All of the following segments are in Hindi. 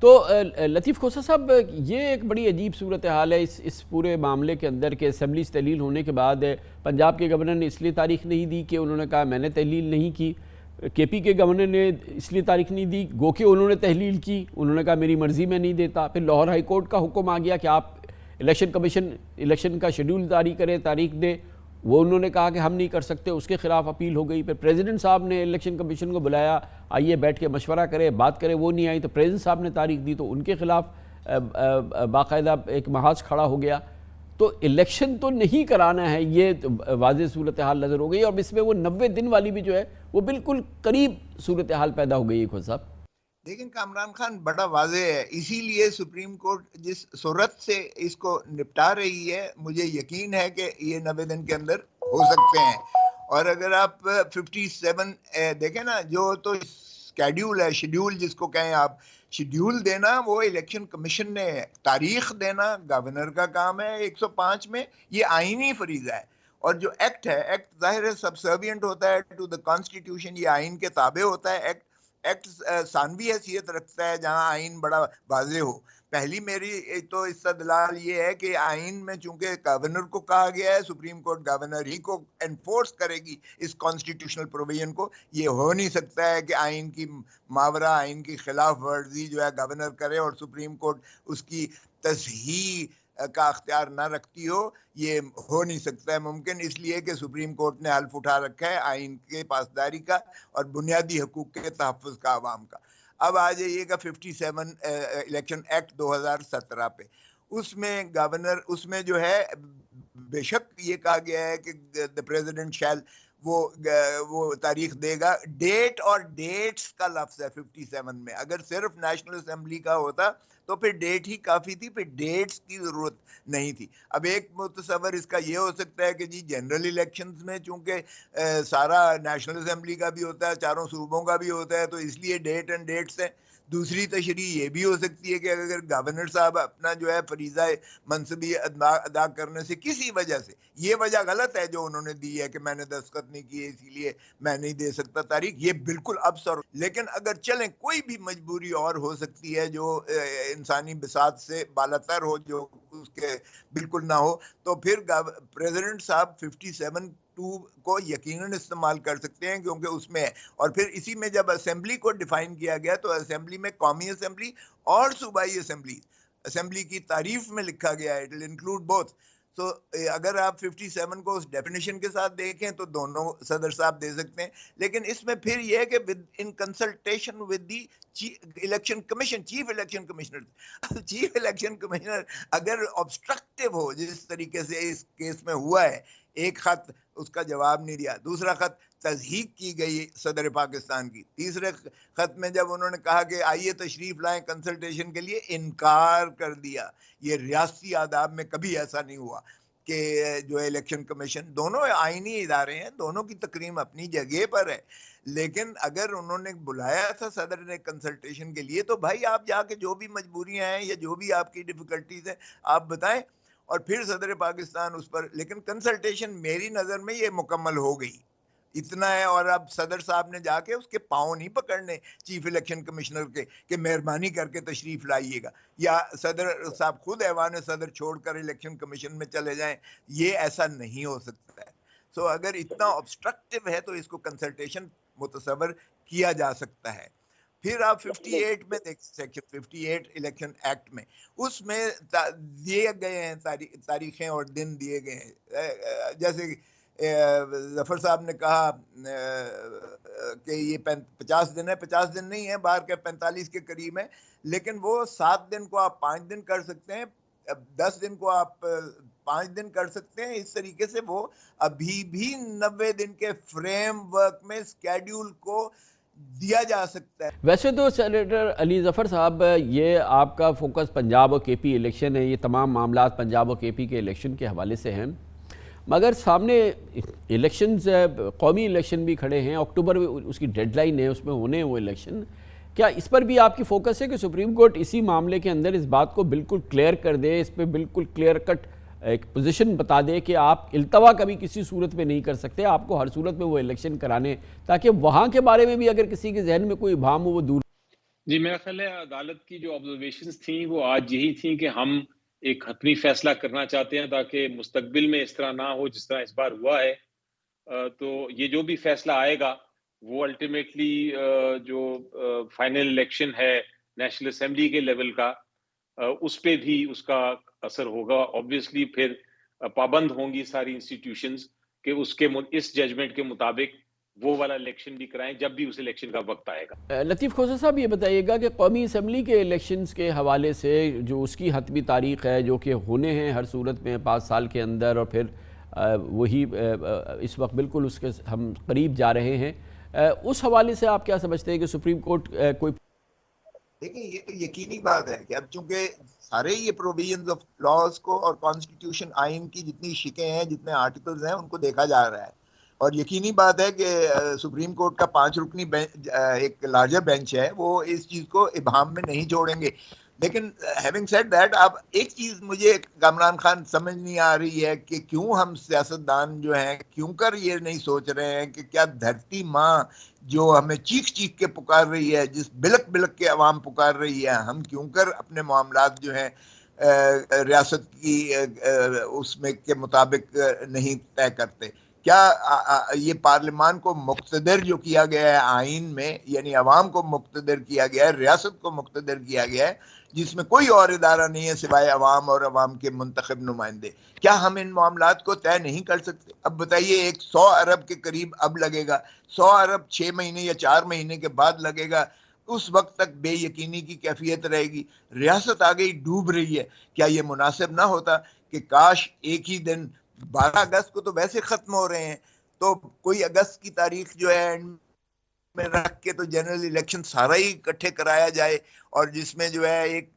तो लतीफ़ खोसा साहब, ये एक बड़ी अजीब सूरत हाल है इस पूरे मामले के अंदर के असम्बली से तहलील होने के बाद पंजाब के गवर्नर ने इसलिए तारीख नहीं दी कि उन्होंने कहा मैंने तहलील नहीं की। केपी के गवर्नर ने इसलिए तारीख नहीं दी गो कि उन्होंने तहलील की, उन्होंने कहा मेरी मर्ज़ी में नहीं देता। फिर लाहौर हाई कोर्ट का हुक्म आ गया कि आप इलेक्शन कमीशन इलेक्शन का शेड्यूल जारी करें, तारीख दे। वो उन्होंने कहा कि हम नहीं कर सकते, उसके खिलाफ अपील हो गई। फिर प्रेसिडेंट साहब ने इलेक्शन कमीशन को बुलाया, आइए बैठ के मशवरा करें, बात करें, वो नहीं आई। तो प्रेसिडेंट साहब ने तारीख दी तो उनके खिलाफ बाकायदा एक महाज खड़ा हो गया। तो इलेक्शन तो नहीं कराना है, ये तो वाज़ेह सूरत हाल नज़र हो गई। और इसमें वो 90 दिन वाली भी जो है वो बिल्कुल करीब सूरत हाल पैदा हो गई है। खोसा साहब, लेकिन कामरान खान बड़ा वाज़ेह है, इसीलिए सुप्रीम कोर्ट जिस सूरत से इसको निपटा रही है, मुझे यकीन है कि ये 90 दिन के अंदर हो सकते हैं। और अगर आप 57 देखें ना, जो तो स्केड्यूल है, शेड्यूल जिसको कहें आप, शेड्यूल देना वो इलेक्शन कमीशन ने है, तारीख देना गवर्नर का काम है 105 में, ये आईनी फरीजा है। और जो एक्ट है, एक्ट जाहिर है सबसर्विएंट होता है टू द कॉन्स्टिट्यूशन, ये आइन के ताबे होता है। एक्ट सानवी हैसियत रखता है जहां आइन बड़ा वाज़ेह हो। पहली मेरी तो इस्तदलाल ये है कि आइन में चूंकि गवर्नर को कहा गया है, सुप्रीम कोर्ट गवर्नर ही को एनफोर्स करेगी इस कॉन्स्टिट्यूशनल प्रोविजन को। ये हो नहीं सकता है कि आइन की मावरा, आइन की खिलाफ वर्जी जो है गवर्नर करे और सुप्रीम कोर्ट उसकी तस्हीह का अख्तियार ना रखती हो। ये हो नहीं सकता है मुमकिन, इसलिए कि सुप्रीम कोर्ट ने हल्फ उठा रखा है आइन के पासदारी का और बुनियादी हकूक के तहफ़्फ़ुज़ का, आवाम का। अब आ जाइएगा 57 इलेक्शन एक्ट 2017 पे। उसमें गवर्नर, उसमें जो है बेशक ये कहा गया है कि द प्रेसिडेंट शैल वो तारीख देगा। डेट और डेट्स का लफ्ज़ है 57 में। अगर सिर्फ नेशनल असेंबली का होता तो फिर डेट ही काफ़ी थी, फिर डेट्स की ज़रूरत नहीं थी। अब एक मुतसव्वर इसका ये हो सकता है कि जी जनरल इलेक्शंस में चूंकि सारा नेशनल असेंबली का भी होता है, चारों सूबों का भी होता है, तो इसलिए डेट एंड डेट्स है। दूसरी तशरीह ये भी हो सकती है कि अगर गवर्नर साहब अपना जो है फरीज़ा मनसबी अदा करने से किसी वजह से, ये वजह गलत है जो उन्होंने दी है कि मैंने दस्तखत नहीं किए इसीलिए मैं नहीं दे सकता तारीख, ये बिल्कुल अबसर। लेकिन अगर चलें कोई भी मजबूरी और हो सकती है जो इंसानी बिसात से बालातर हो, जो उसके बिल्कुल ना हो, तो फिर प्रेसिडेंट साहब 57 को यकीनन इस्तेमाल कर सकते हैं क्योंकि उसमें है। और फिर इसी में जब असेंबली को डिफाइन किया गया तो असेंबली में कौमी असेंबली और सूबाई असेंबली की तारीफ में लिखा गया है, इट विल इंक्लूड बोथ। तो अगर आप 57 को उस डेफिनेशन के साथ देखें तो दोनों सदर साहब दे सकते हैं। लेकिन इसमें फिर यह है कि with in consultation with the election commission, chief election commissioner chief election commissioner अगर ऑब्स्ट्रक्टिव हो, जिस तरीके से इस केस में हुआ है, एक खत उसका जवाब नहीं दिया, दूसरा खत तज़हीक की गई सदर पाकिस्तान की, तीसरे खत में जब उन्होंने कहा कि आइए तशरीफ लाएं कंसल्टेशन के लिए, इनकार कर दिया। ये रियासती आदाब में कभी ऐसा नहीं हुआ कि जो है इलेक्शन कमीशन, दोनों आईनी इदारे हैं, दोनों की तकरीम अपनी जगह पर है। लेकिन अगर उन्होंने बुलाया था सदर ने कंसल्टेशन के लिए, तो भाई आप जाके जो भी मजबूरियां हैं या जो भी आपकी डिफिकल्टीज हैं आप बताएं, और फिर सदर पाकिस्तान उस पर। लेकिन कंसल्टेशन मेरी नज़र में ये मुकम्मल हो गई, इतना है। और अब सदर साहब ने जाके उसके पाँव नहीं पकड़ने चीफ इलेक्शन कमिश्नर के कि मेहरबानी करके तशरीफ लाइएगा, या सदर साहब खुद ऐवान सदर छोड़कर इलेक्शन कमीशन में चले जाएं, ये ऐसा नहीं हो सकता है। सो अगर इतना ऑब्स्ट्रक्टिव है तो इसको कंसल्टेशन मुतसव्वर किया जा सकता है। फिर आप 58 में देख, सेक्शन 58 इलेक्शन एक्ट में, उसमें दिए गए हैं तारीखें और दिन दिए गए हैं। जैसे जफर साहब ने कहा कि ये 50 दिन है, 50 दिन नहीं है, बाहर के 45 के करीब है। लेकिन वो 7 दिन को आप 5 दिन कर सकते हैं, 10 दिन को आप 5 दिन कर सकते हैं। इस तरीके से वो अभी भी 90 दिन के फ्रेमवर्क में स्केड्यूल को दिया जा सकता है। वैसे तो सेनेटर अली ज़फ़र साहब, ये आपका फोकस पंजाब और केपी इलेक्शन है, ये तमाम मामला पंजाब और केपी के इलेक्शन के हवाले से हैं, मगर सामने इलेक्शंस, कौमी इलेक्शन भी खड़े हैं, अक्टूबर में उसकी डेडलाइन है, उसमें होने हैं वो इलेक्शन। क्या इस पर भी आपकी फोकस है कि सुप्रीम कोर्ट इसी मामले के अंदर इस बात को बिल्कुल क्लियर कर दे, इस पर बिल्कुल क्लियर कट एक पोजीशन बता दे कि आप इल्तवा कभी किसी सूरत में नहीं कर सकते, आपको हर सूरत में वो इलेक्शन कराने, ताकि वहाँ के बारे में भी अगर किसी के जहन में कोई इबाम हो वो दूर। जी, मेरा ख्याल है अदालत की जो ऑब्जर्वेशंस थी वो आज यही थी कि हम एक हतमी फैसला करना चाहते हैं ताकि मुस्तकबिल में इस तरह ना हो जिस तरह इस बार हुआ है। तो ये जो भी फैसला आएगा वो अल्टीमेटली जो फाइनल इलेक्शन है नेशनल असेंबली के लेवल का, उस पे भी उसका असर होगा। ऑब्वियसली फिर पाबंद होंगी सारी इंस्टीट्यूशंस कि इस जजमेंट के मुताबिक वो वाला इलेक्शन भी कराएं जब भी उस इलेक्शन का वक्त आएगा। लतीफ़ खोसा साहब, ये बताइएगा कि कौमी असम्बली के इलेक्शंस के हवाले से जो उसकी हतमी तारीख़ है जो कि होने हैं हर सूरत में 5 साल के अंदर, और फिर वही इस वक्त बिल्कुल उसके हम करीब जा रहे हैं, उस हवाले से आप क्या समझते हैं कि सुप्रीम कोर्ट कोई? देखिए, ये तो यकीनी बात है कि अब चूंकि सारे ये प्रोविजंस ऑफ लॉज को और कॉन्स्टिट्यूशन आइन की जितनी शिकें हैं, जितने आर्टिकल्स हैं, उनको देखा जा रहा है। और यकीनी बात है कि सुप्रीम कोर्ट का 5 रुकनी एक लार्जर बेंच है, वो इस चीज को इबाम में नहीं जोड़ेंगे। लेकिन हैविंग सेड दैट, अब एक चीज मुझे कामरान खान समझ नहीं आ रही है कि क्यों हम सियासतदान जो हैं क्यों कर ये नहीं सोच रहे हैं कि क्या धरती माँ जो हमें चीख चीख के पुकार रही है, जिस बिलक बिलक के अवाम पुकार रही है, हम क्यों कर अपने मामलात जो हैं रियासत की उसमें के मुताबिक नहीं तय करते? क्या ये पार्लियामान को मुक्तदर जो किया गया है आइन में, यानी अवाम को मुक्तदर किया गया है, रियासत को मुक्तदर किया गया है, जिसमें कोई और इदारा नहीं है सिवाय अवाम और अवाम के मुंतखब नुमाइंदे, क्या हम इन मामलात को तय नहीं कर सकते? अब बताइए, एक 100 अरब के करीब अब लगेगा, 100 अरब 6 महीने या 4 महीने के बाद लगेगा, उस वक्त तक बेयकीनी की कैफियत रहेगी, रियासत आ गई, डूब रही है। क्या ये मुनासिब ना होता कि काश एक ही दिन, 12 अगस्त को तो वैसे खत्म हो रहे हैं, तो कोई अगस्त की तारीख जो है एंड में रख के तो जनरल इलेक्शन सारा ही इकट्ठे कराया जाए, और जिसमें जो है एक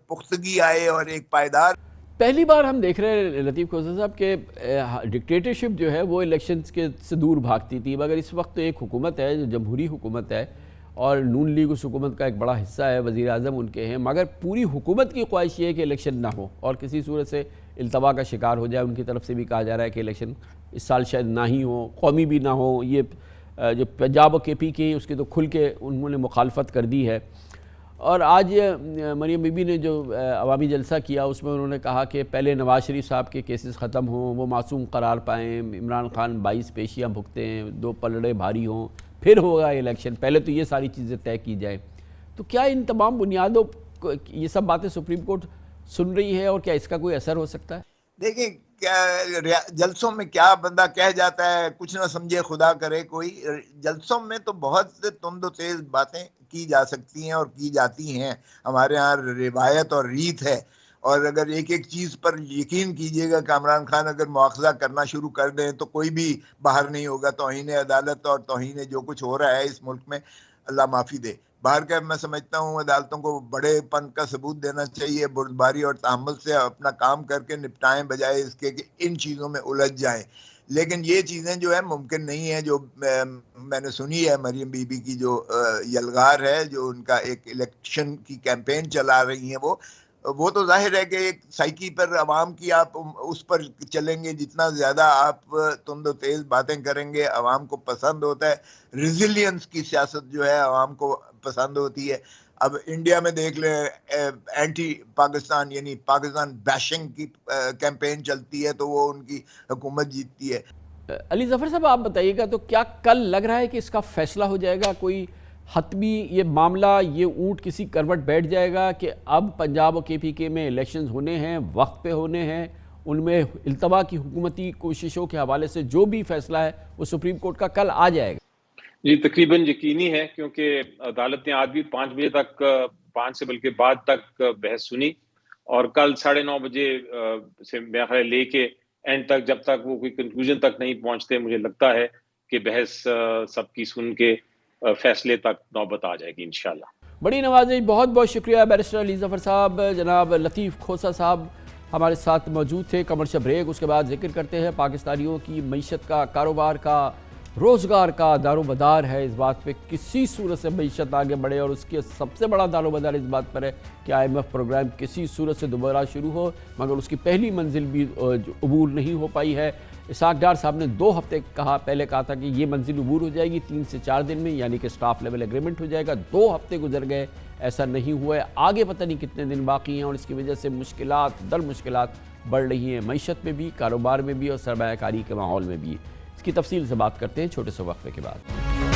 पुख्तगी आए और एक पायदार। पहली बार हम देख रहे हैं लतीफ़ खोसा साहब के डिक्टेटरशिप जो है वो इलेक्शंस के से दूर भागती थी, मगर इस वक्त तो एक हुकूमत है जो जमहूरी हुकूमत है और नून लीग उस हुकूमत का एक बड़ा हिस्सा है, वज़ीर आज़म उनके हैं, मगर पूरी हुकूमत की ख्वाहिश ये है कि इलेक्शन ना हो और किसी सूरत से इल्तवा का शिकार हो जाए। उनकी तरफ से भी कहा जा रहा है कि इलेक्शन इस साल शायद ना ही हो, कौमी भी ना हो। ये जो पंजाब और KP की उसकी तो खुल के उन्होंने मुखालफत कर दी है। और आज मरियम बीबी ने जो अवामी जलसा किया उसमें उन्होंने कहा कि पहले नवाज़ शरीफ साहब के केसेस ख़त्म हों, वो मासूम करार पाएँ, इमरान खान 22 पेशियाँ भुगतें, 2 पलड़े भारी हों, फिर होगा इलेक्शन, पहले तो ये सारी चीज़ें तय की जाए। तो क्या इन तमाम बुनियादों ये सब बातें सुप्रीम कोर्ट सुन रही है और क्या इसका कोई असर हो सकता है? देखिए, क्या जलसों में क्या बंदा कह जाता है, कुछ ना समझे खुदा करे कोई। जलसों में तो बहुत से तुंद तेज बातें की जा सकती हैं और की जाती हैं, हमारे यहाँ रिवायत और रीत है। और अगर एक एक चीज पर यकीन कीजिएगा, कामरान खान अगर मुआखजा करना शुरू कर दें तो कोई भी बाहर नहीं होगा। तौहीन अदालत और तौहीन जो कुछ हो रहा है इस मुल्क में, अल्लाह माफी दे। बाहर का मैं समझता हूँ अदालतों को बड़ेपन का सबूत देना चाहिए, बुर्दबारी और तहम्मुल से अपना काम करके निपटाएं, बजाय इसके कि इन चीज़ों में उलझ जाएं। लेकिन ये चीज़ें जो है मुमकिन नहीं है। जो मैंने सुनी है मरियम बीबी की जो यलगार है, जो उनका एक इलेक्शन की कैंपेन चला रही हैं, वो तो जाहिर है कि एक साइकी पर अवाम की आप उस पर चलेंगे, जितना ज़्यादा आप तुंद तेज़ बातें करेंगे अवाम को पसंद होता है। रेजिलियंस की सियासत जो है अवाम को पसंद होती है। अब इंडिया में देख ले, एंटी पाकिस्तान यानी पाकिस्तान बैशिंग की कैंपेन चलती है तो वो उनकी हुकूमत जीतती है। अली ज़फ़र साहब, आप बताइएगा, तो क्या कल लग रहा है कि इसका फैसला हो जाएगा, कोई हतमी ये मामला, ये ऊँट किसी करवट बैठ जाएगा कि अब पंजाब और KPK में इलेक्शंस होने हैं, वक्त पे होने हैं, उनमें इल्तवा की हुकूमती कोशिशों के हवाले से जो भी फैसला है वो सुप्रीम कोर्ट का कल आ जाएगा? जी, तकरीबन यकीनी है, क्योंकि अदालत ने आज भी 5 बजे तक, 5 से बल्कि बाद तक बहस सुनी, और कल 9:30 बजे से मेरा ख्याल लेके एंड तक, जब तक वो कोई कंक्लूजन तक नहीं पहुंचते, मुझे लगता है कि बहस सबकी सुन के फैसले तक नौबत आ जाएगी इंशाल्लाह। बड़ी नवाज़ी, बहुत बहुत शुक्रिया बैरिस्टर अली ज़फ़र साहब। जनाब लतीफ़ खोसा साहब हमारे साथ मौजूद थे। कमर्शियल ब्रेक, उसके बाद जिक्र करते हैं पाकिस्तानियों की मईशत का, कारोबार का, रोज़गार का दारोमदार है इस बात पे किसी सूरत से मईशत आगे बढ़े, और उसके सबसे बड़ा दारोमदार इस बात पर है कि IMF प्रोग्राम किसी सूरत से दोबारा शुरू हो, मगर उसकी पहली मंजिल भी अबूर नहीं हो पाई है। इसाक डार साहब ने 2 हफ्ते पहले कहा था कि ये मंजिल अबूर हो जाएगी 3 से 4 दिन में, यानी कि स्टाफ लेवल एग्रीमेंट हो जाएगा। 2 हफ्ते गुजर गए, ऐसा नहीं हुआ है। आगे पता नहीं कितने दिन बाकी हैं और इसकी वजह से मुश्किलात दर मुश्किलात बढ़ रही हैं, मईशत में भी, कारोबार में भी और सरमायाकारी के माहौल में भी। इसकी तफसील से बात करते हैं छोटे से वक्फे के बाद।